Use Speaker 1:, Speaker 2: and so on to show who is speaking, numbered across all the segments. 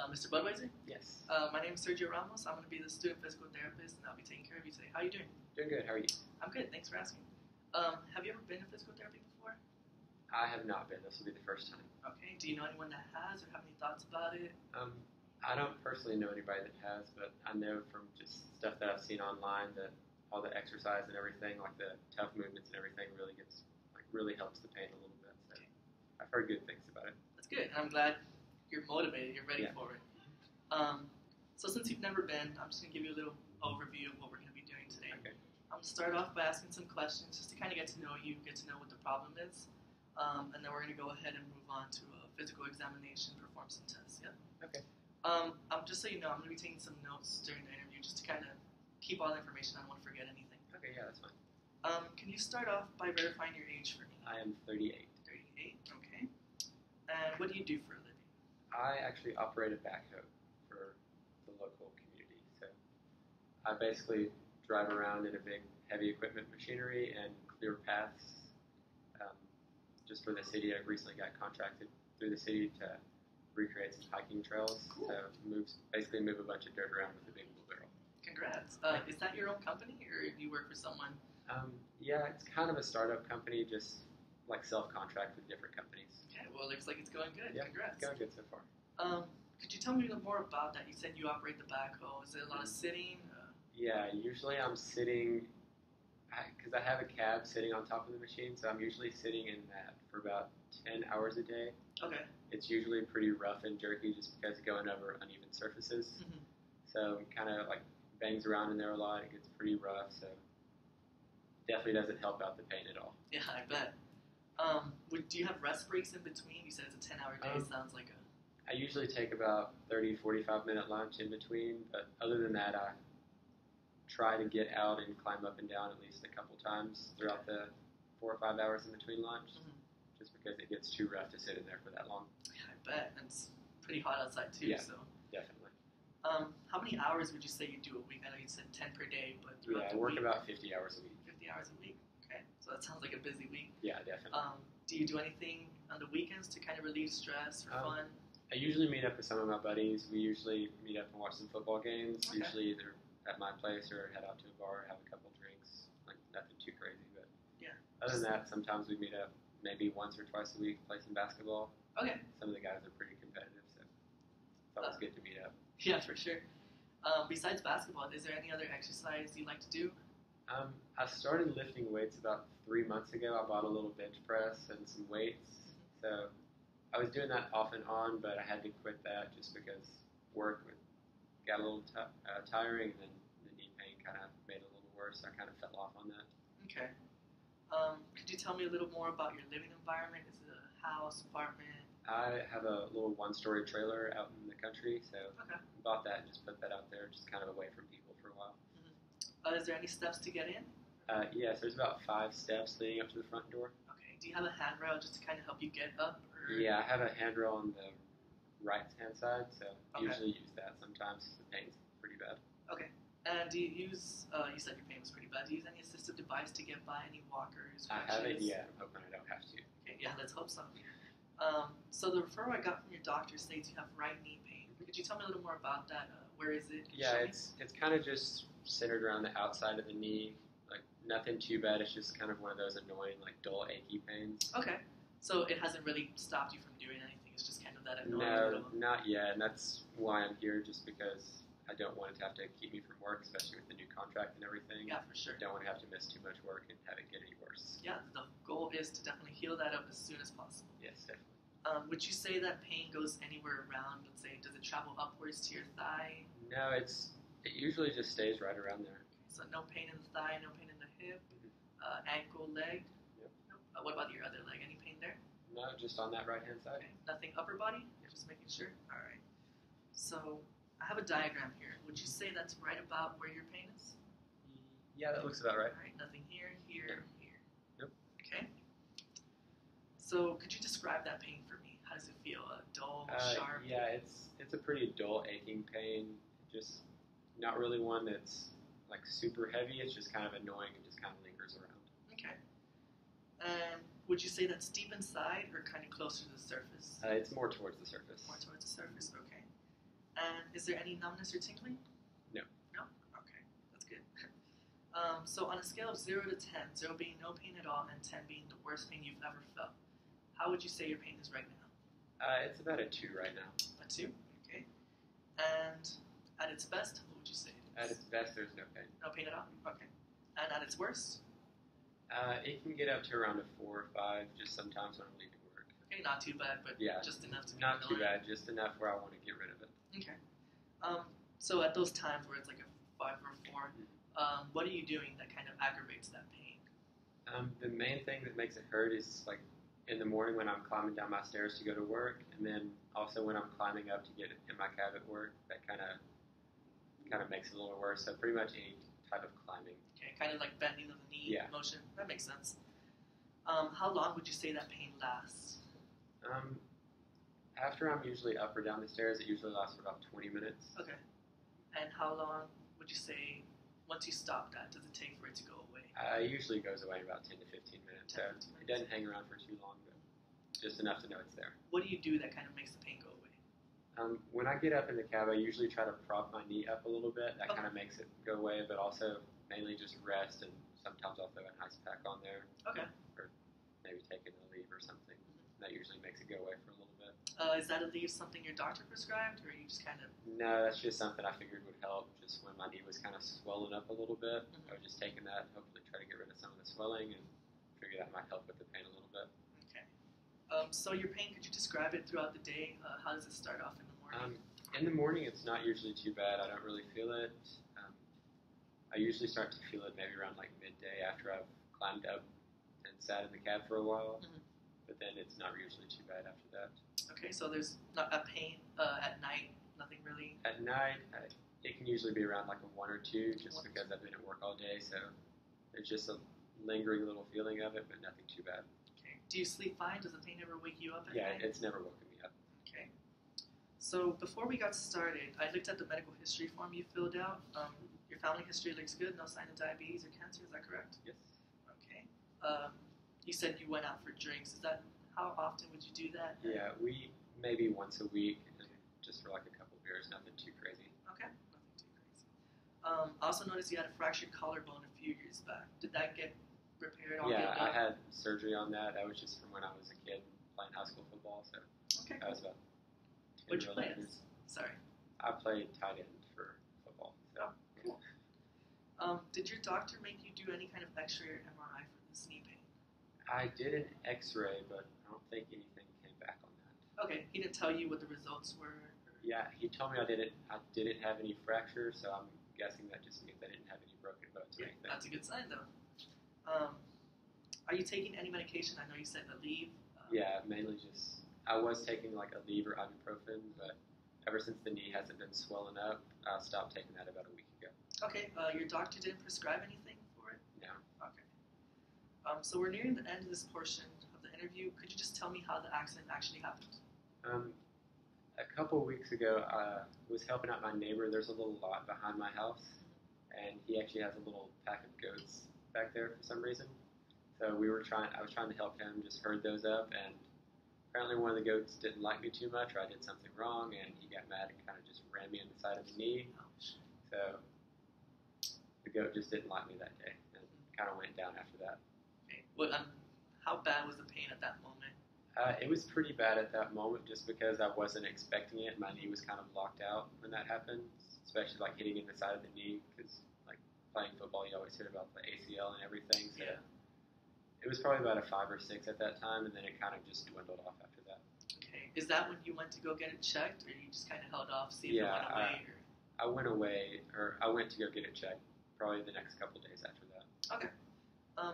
Speaker 1: Mr. Budweiser?
Speaker 2: Yes.
Speaker 1: My name is Sergio Ramos. I'm going to be the student physical therapist, and I'll be taking care of you today. How are you doing?
Speaker 2: Doing good. How are you?
Speaker 1: I'm good. Thanks for asking. Have you ever been to physical therapy before?
Speaker 2: I have not been. This will be the first time.
Speaker 1: Okay. Do you know anyone that has, or have any thoughts about it?
Speaker 2: I don't personally know anybody that has, but I know from just stuff that I've seen online that all the exercise and everything, like the tough movements and everything, really helps the pain a little bit. So I've heard good things about it.
Speaker 1: That's good. I'm glad you're motivated. You're ready
Speaker 2: Yeah.
Speaker 1: for it. So since you've never been, I'm just going to give you a little overview of what we're going to be doing today.
Speaker 2: Okay.
Speaker 1: I'm going to start off by asking some questions just to kind of get to know you, get to know what the problem is, and then we're going to go ahead and move on to a physical examination, perform some tests. Yeah.
Speaker 2: Okay.
Speaker 1: Just so you know, I'm going to be taking some notes during the interview just to kind of keep all the information. I don't want to forget anything.
Speaker 2: Okay, yeah, that's fine.
Speaker 1: Can you start off by verifying your age for me?
Speaker 2: I am 38.
Speaker 1: 38, okay. And what do you do for a living?
Speaker 2: I actually operate a backhoe for the local community. So I basically drive around in a big heavy equipment machinery and clear paths just for the city. I recently got contracted through the city to recreate some hiking trails.
Speaker 1: Cool.
Speaker 2: So basically move a bunch of dirt around with a big wheelbarrow.
Speaker 1: Congrats. Is that your own company, or do you work for someone?
Speaker 2: Yeah, it's kind of a startup company, just like self-contract with different companies.
Speaker 1: Okay, well, it looks like it's going good.
Speaker 2: Yeah,
Speaker 1: Congrats.
Speaker 2: it's going good so far.
Speaker 1: Could you tell me a little more about that? You said you operate the backhoe. Is it a lot of sitting?
Speaker 2: Yeah, usually I'm sitting, because I have a cab sitting on top of the machine, so I'm usually sitting in that for about 10 hours a day.
Speaker 1: Okay.
Speaker 2: It's usually pretty rough and jerky just because going over uneven surfaces.
Speaker 1: Mm-hmm.
Speaker 2: So kind of like bangs around in there a lot. It gets pretty rough, so definitely doesn't help out the pain at all.
Speaker 1: Yeah, I bet. Do you have rest breaks in between? You said it's a 10-hour day. Sounds like a...
Speaker 2: I usually take about 30, 45-minute lunch in between, but other than that, I try to get out and climb up and down at least a couple times throughout the 4 or 5 hours in between lunch, just because it gets too rough to sit in there for that long.
Speaker 1: Yeah, I bet. And it's pretty hot outside, too.
Speaker 2: Yeah,
Speaker 1: so.
Speaker 2: Definitely.
Speaker 1: How many hours would you say you do a week? I know you said 10 per day, but throughout
Speaker 2: I
Speaker 1: the
Speaker 2: work
Speaker 1: week,
Speaker 2: about 50 hours a week.
Speaker 1: 50 hours a week. Okay, so that sounds like a busy week.
Speaker 2: Yeah, definitely.
Speaker 1: Do you do anything on the weekends to kind of relieve stress or fun?
Speaker 2: I usually meet up with some of my buddies. We usually meet up and watch some football games,
Speaker 1: Okay.
Speaker 2: usually either at my place or head out to a bar, have a couple drinks, like nothing too crazy. But
Speaker 1: Yeah.
Speaker 2: Other than that, sometimes we meet up maybe once or twice a week, play some basketball.
Speaker 1: Okay.
Speaker 2: Some of the guys are pretty competitive, so it's always good to meet up.
Speaker 1: Yeah, for sure. Besides basketball, is there any other exercise you like to do?
Speaker 2: I started lifting weights about 3 months ago. I bought a little bench press and some weights. So I was doing that off and on, but I had to quit that just because work got a little tiring, and then the knee pain kind of made it a little worse. So I kind of fell off on that.
Speaker 1: Okay. Could you tell me a little more about your living environment? Is it a house, apartment?
Speaker 2: I have a little one-story trailer out in the country, so
Speaker 1: Okay.
Speaker 2: bought that and just put that out there, just kind of away from people for a while.
Speaker 1: Is there any steps to get in?
Speaker 2: Yes, there's about 5 steps leading up to the front door.
Speaker 1: Okay. Do you have a handrail just to kind of help you get up? Or...
Speaker 2: Yeah, I have a handrail on the right-hand side, so I
Speaker 1: Okay.
Speaker 2: usually use that sometimes. The pain's pretty bad.
Speaker 1: Okay. And do you use, you said your pain was pretty bad, do you use any assistive device to get by, any walkers,
Speaker 2: I
Speaker 1: crutches?
Speaker 2: haven't yet. I'm hoping I don't have to.
Speaker 1: Okay, yeah, let's hope so. So the referral I got from your doctor states you have right knee pain. Could you tell me a little more about that? Where is it? Could you
Speaker 2: Yeah,
Speaker 1: show me?
Speaker 2: it's kind of just centered around the outside of the knee. Like, nothing too bad. It's just kind of one of those annoying, like, dull, achy pains.
Speaker 1: Okay. So it hasn't really stopped you from doing anything. It's just kind of that annoying
Speaker 2: No,
Speaker 1: little...
Speaker 2: not yet. And that's why I'm here, just because I don't want it to have to keep me from work, especially with the new contract and everything.
Speaker 1: Yeah, for sure.
Speaker 2: I don't want to have to miss too much work and have it get any worse.
Speaker 1: Yeah, the goal is to definitely heal that up as soon as possible.
Speaker 2: Yes, definitely.
Speaker 1: Would you say that pain goes anywhere around? Let's say, does it travel upwards to your thigh?
Speaker 2: No, it usually just stays right around there.
Speaker 1: So no pain in the thigh, no pain in the hip, ankle, leg?
Speaker 2: Yep.
Speaker 1: Nope. What about your other leg? Any pain there?
Speaker 2: No, just on that right-hand side.
Speaker 1: Okay. Nothing upper body? Just making sure? Alright. So, I have a diagram here. Would you say that's right about where your pain is?
Speaker 2: Yeah, that looks about right.
Speaker 1: Alright, nothing here, here, here.
Speaker 2: Yep.
Speaker 1: Okay. So, could you describe that pain for me? How does it feel? Dull, sharp?
Speaker 2: Yeah, it's a pretty dull, aching pain. Just not really one that's like super heavy. It's just kind of annoying and just kind of lingers around.
Speaker 1: Okay. And would you say that's deep inside or kind of closer to the surface?
Speaker 2: It's more towards the surface.
Speaker 1: More towards the surface, okay. is there any numbness or tingling?
Speaker 2: No.
Speaker 1: No? Okay, that's good. So on a scale of 0 to 10, 0 being no pain at all and 10 being the worst pain you've ever felt, how would you say your pain is right now?
Speaker 2: It's about a 2 right now.
Speaker 1: A 2? Okay. And at its best, what would you say it is?
Speaker 2: At its best, there's no pain.
Speaker 1: No pain at all? Okay. And at its worst?
Speaker 2: It can get up to around a 4 or 5, just sometimes when I'm leaving work.
Speaker 1: Okay, not too bad, but
Speaker 2: Yeah,
Speaker 1: just enough to be
Speaker 2: not too
Speaker 1: annoying.
Speaker 2: bad, just enough where I want to get rid of it.
Speaker 1: Okay. So at those times where it's like a 5 or a 4, what are you doing that kind of aggravates that pain?
Speaker 2: The main thing that makes it hurt is like in the morning when I'm climbing down my stairs to go to work, and then also when I'm climbing up to get in my cab at work. That kind of makes it a little worse. So pretty much any type of climbing.
Speaker 1: Okay, kind of like bending of the knee motion. That makes sense. How long would you say that pain lasts?
Speaker 2: After I'm usually up or down the stairs, it usually lasts for about 20 minutes.
Speaker 1: Okay. And how long would you say, once you stop that, does it take for it to go away?
Speaker 2: It usually goes away in about 10 to 15 minutes.
Speaker 1: 10
Speaker 2: So
Speaker 1: 15 minutes.
Speaker 2: it doesn't hang around for too long, but just enough to know it's there.
Speaker 1: What do you do that kind of makes the pain go away?
Speaker 2: When I get up in the cab, I usually try to prop my knee up a little bit. That
Speaker 1: Okay.
Speaker 2: kind of makes it go away, but also mainly just rest, and sometimes I'll throw an ice pack on there.
Speaker 1: Okay.
Speaker 2: Or maybe taking a leave or something. That usually makes it go away for a little bit.
Speaker 1: Is that at least something your doctor prescribed, or you just kind of...
Speaker 2: No, that's just something I figured would help. Just when my knee was kind of swelling up a little bit,
Speaker 1: Mhm.
Speaker 2: I was just taking that, hopefully try to get rid of some of the swelling, and figure that might help with the pain a little bit.
Speaker 1: Okay. So your pain, could you describe it throughout the day? How does it start off in the morning?
Speaker 2: In the morning, it's not usually too bad. I don't really feel it. I usually start to feel it maybe around like midday after I've climbed up and sat in the cab for a while.
Speaker 1: Mhm.
Speaker 2: But then it's not usually too bad after that.
Speaker 1: Okay, so there's not a pain at night, nothing really.
Speaker 2: At night, it can usually be around like a 1 or 2, just because I've been at work all day. So there's just a lingering little feeling of it, but nothing too bad.
Speaker 1: Okay. Do you sleep fine? Does the pain ever wake you up at
Speaker 2: Yeah,
Speaker 1: night?
Speaker 2: it's never woken me up.
Speaker 1: Okay. So before we got started, I looked at the medical history form you filled out. Your family history looks good. No sign of diabetes or cancer. Is that correct?
Speaker 2: Yes.
Speaker 1: Okay. You said you went out for drinks. Is that how often would you do that?
Speaker 2: Yeah, we maybe once a week, and just for like a couple beers, nothing too crazy.
Speaker 1: Okay. Nothing too crazy. I also noticed you had a fractured collarbone a few years back. Did that get repaired? All
Speaker 2: Yeah,
Speaker 1: healed
Speaker 2: I
Speaker 1: up?
Speaker 2: had surgery on that. That was just from when I was a kid playing high school football. So
Speaker 1: Okay.
Speaker 2: that was about 10
Speaker 1: What'd you
Speaker 2: or
Speaker 1: play
Speaker 2: 11
Speaker 1: as?
Speaker 2: years.
Speaker 1: Sorry.
Speaker 2: I played tight end for football. So.
Speaker 1: Oh, cool. Did your doctor make you do any kind of X-ray or MRI for this knee pain?
Speaker 2: I did an X-ray, but I don't think anything came back on that.
Speaker 1: Okay, he didn't tell you what the results were?
Speaker 2: Yeah, he told me I didn't have any fractures, so I'm guessing that just means I didn't have any broken bones or
Speaker 1: Yeah,
Speaker 2: anything.
Speaker 1: that's a good sign, though. Are you taking any medication? I know you said Aleve.
Speaker 2: Yeah, mainly just I was taking like Aleve or ibuprofen, but ever since the knee hasn't been swelling up, I stopped taking that about a week ago.
Speaker 1: Okay, your doctor didn't prescribe anything for it?
Speaker 2: No.
Speaker 1: Okay. So we're nearing the end of this portion of the interview. Could you just tell me how the accident actually happened?
Speaker 2: A couple weeks ago, I was helping out my neighbor. There's a little lot behind my house, and he actually has a little pack of goats back there for some reason. So I was trying to help him, just herd those up, and apparently one of the goats didn't like me too much, or I did something wrong, and he got mad and kind of just ran me in the side of the knee.
Speaker 1: Ouch.
Speaker 2: So the goat just didn't like me that day, and kind of went down after that.
Speaker 1: Okay. Well, how bad was the pain at that moment?
Speaker 2: It was pretty bad at that moment, just because I wasn't expecting it. My knee was kind of locked out when that happened, especially like hitting in the side of the knee, because like playing football, you always hear about the ACL and everything. So
Speaker 1: Yeah.
Speaker 2: it was probably about a 5 or 6 at that time, and then it kind of just dwindled off after that.
Speaker 1: Okay. Is that when you went to go get it checked, or you just kind of held off, see if it went away?
Speaker 2: I went away, or I went to go get it checked probably the next couple days after that.
Speaker 1: Okay.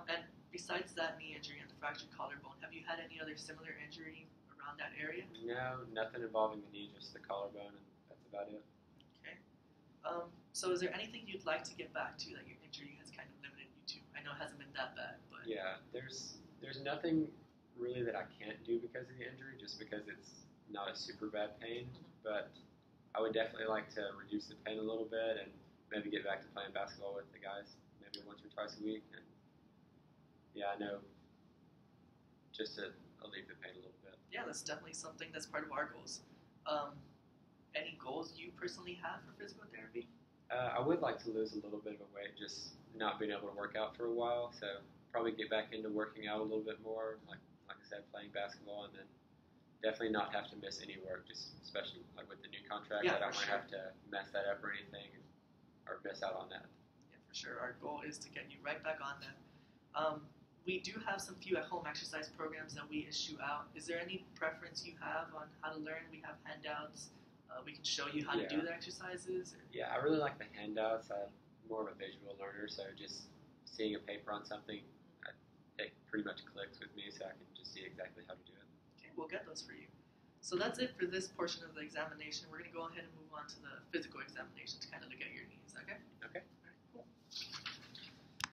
Speaker 1: And besides that knee injury and the fractured collarbone, have you had any other similar injury around that area?
Speaker 2: No, nothing involving the knee, just the collarbone, and that's about it.
Speaker 1: Okay. So is there anything you'd like to get back to that your injury has kind of limited you to? I know it hasn't been that bad, but...
Speaker 2: Yeah, there's nothing really that I can't do because of the injury, just because it's not a super bad pain, but I would definitely like to reduce the pain a little bit and maybe get back to playing basketball with the guys maybe once or twice a week. And yeah, I know, just to alleviate the pain a little bit.
Speaker 1: Yeah, that's definitely something that's part of our goals. Any goals you personally have for physical therapy?
Speaker 2: I would like to lose a little bit of weight, just not being able to work out for a while. So probably get back into working out a little bit more, like I said, playing basketball, and then definitely not have to miss any work, just especially like with the new contract.
Speaker 1: Yeah,
Speaker 2: I don't
Speaker 1: for
Speaker 2: want to
Speaker 1: sure.
Speaker 2: have to mess that up or anything, or miss out on that.
Speaker 1: Yeah, for sure. Our goal is to get you right back on that. We do have some few at-home exercise programs that we issue out. Is there any preference you have on how to learn? We have handouts. We can show you how to do the exercises. Or...
Speaker 2: Yeah, I really like the handouts. I'm more of a visual learner, so just seeing a paper on something, it pretty much clicks with me, so I can just see exactly how to do it.
Speaker 1: Okay, we'll get those for you. So that's it for this portion of the examination. We're going to go ahead and move on to the physical examination to kind of look at your needs, okay?
Speaker 2: Okay.